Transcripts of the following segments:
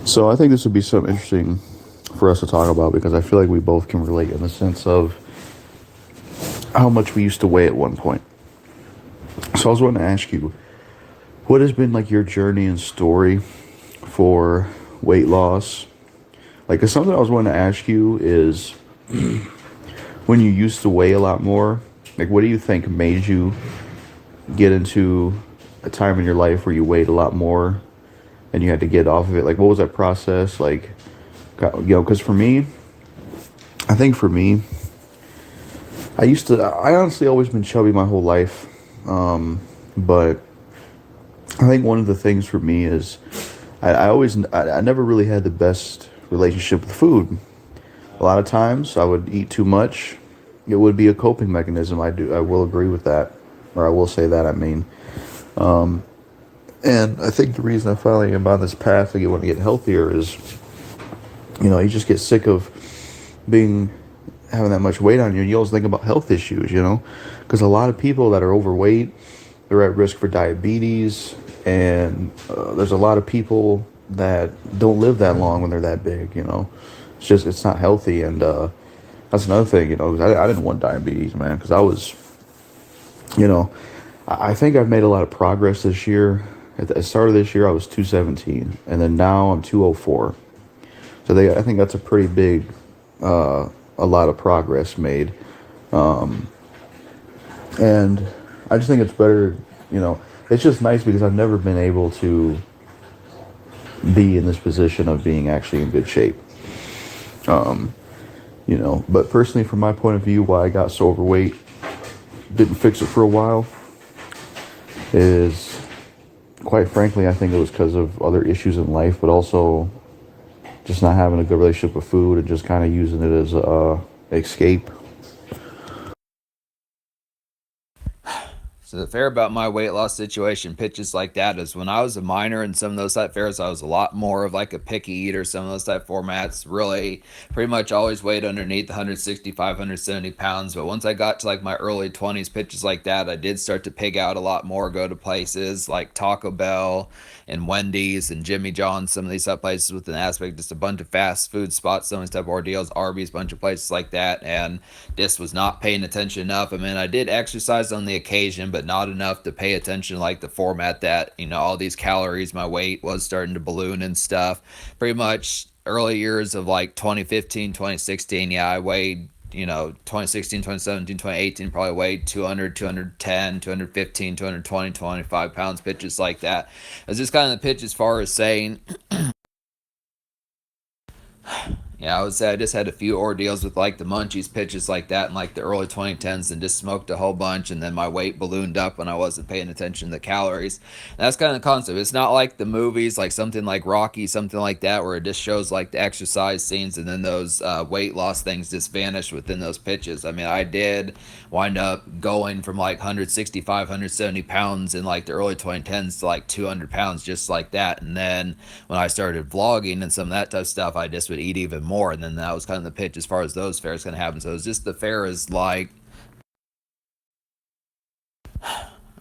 So I think this would be something interesting for us to talk about because I feel like we both can relate in the sense of how much we used to weigh at one point. So I was wanting to ask you, what has been like your journey and story for weight loss? Like, 'cause something I was wanting to ask you is when you used to weigh a lot more, like, what do you think made you get into a time in your life where you weighed a lot more and you had to get off of it? Like, what was that process? Like, because for me, I think for me, I honestly always been chubby my whole life. But I think one of the things for me is I never really had the best relationship with food. A lot of times I would eat too much. It would be a coping mechanism. I will agree with that, or I will say that. I mean, and I think the reason I finally am on this path to want to get healthier is, you just get sick of being having that much weight on you, and you always think about health issues, because a lot of people that are overweight, they're at risk for diabetes, and there's a lot of people that don't live that long when they're that big. It's not healthy, and that's another thing, 'cause I didn't want diabetes, man, because I was, you know, I think I've made a lot of progress this year. At the start of this year, I was 217, and then now I'm 204. So I think that's a pretty big, a lot of progress made. And I just think it's better, it's just nice because I've never been able to be in this position of being actually in good shape. But personally, from my point of view, why I got so overweight, didn't fix it for a while, is quite frankly, I think it was because of other issues in life, but also just not having a good relationship with food and just kind of using it as a escape. So the fair about my weight loss situation, pitches like that, is when I was a minor in some of those type fairs, I was a lot more of like a picky eater. Some of those type formats really pretty much always weighed underneath 165, 170 pounds. But once I got to like my early 20s, pitches like that, I did start to pig out a lot more, go to places like Taco Bell and Wendy's and Jimmy John's, some of these type places with an aspect, just a bunch of fast food spots, some of these type of ordeals, Arby's, bunch of places like that. And just was not paying attention enough. I mean, I did exercise on the occasion, but not enough to pay attention like the format that, all these calories, my weight was starting to balloon and stuff. Pretty much early years of like 2015, 2016, yeah, I weighed 2016, 2017, 2018, probably weighed 200, 210, 215, 220, 25 pounds, pitches like that. It's just kind of the pitch as far as saying, yeah, I would say I just had a few ordeals with like the munchies, pitches like that in like the early 2010s, and just smoked a whole bunch, and then my weight ballooned up when I wasn't paying attention to the calories. And that's kind of the concept. It's not like the movies, like something like Rocky, something like that, where it just shows like the exercise scenes and then those weight loss things just vanish within those pitches. I mean, I did wind up going from like 165, 170 pounds in like the early 2010s to like 200 pounds just like that. And then when I started vlogging and some of that type of stuff, I just would eat even more. And then that was kind of the pitch as far as those fairs going to happen. So it's just the fair is like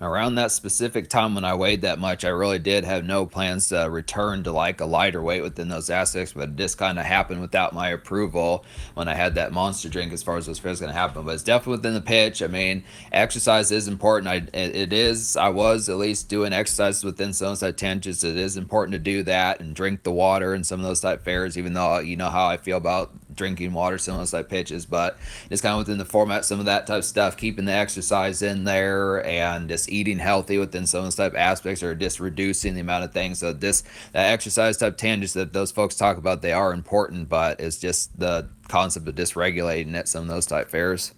around that specific time when I weighed that much, I really did have no plans to return to like a lighter weight within those aspects, but it just kind of happened without my approval when I had that monster drink as far as those fairs going to happen. But it's definitely within the pitch. I mean, exercise is important. It is. I was at least doing exercises within some of those tangents. It is important to do that and drink the water and some of those type fairs, even though you know how I feel about drinking water, some of those type pitches, but it's kind of within the format, some of that type of stuff, keeping the exercise in there and just eating healthy within some of those type aspects, or just reducing the amount of things. So this that exercise type tangents that those folks talk about, they are important, but it's just the concept of dysregulating at some of those type fairs.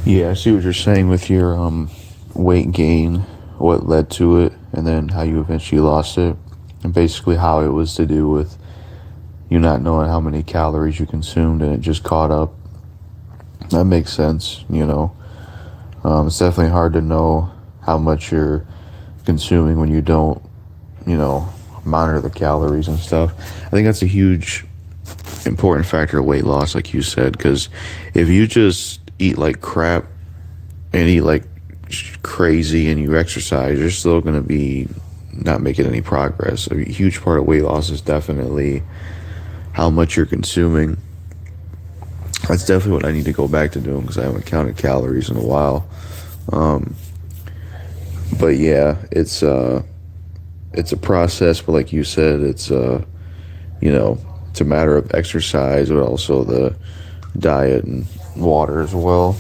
Yeah, I see what you're saying with your weight gain, what led to it, and then how you eventually lost it, and basically how it was to do with you not knowing how many calories you consumed and it just caught up. That makes sense. It's definitely hard to know how much you're consuming when you don't, you know, monitor the calories and stuff. I think that's a huge important factor of weight loss, like you said, because if you just eat like crap and eat like crazy and you exercise, you're still going to be not making any progress. A huge part of weight loss is definitely how much you're consuming. That's definitely what I need to go back to doing because I haven't counted calories in a while. Um, but yeah, it's a process. But like you said, it's a matter of exercise, but also the diet and water as well.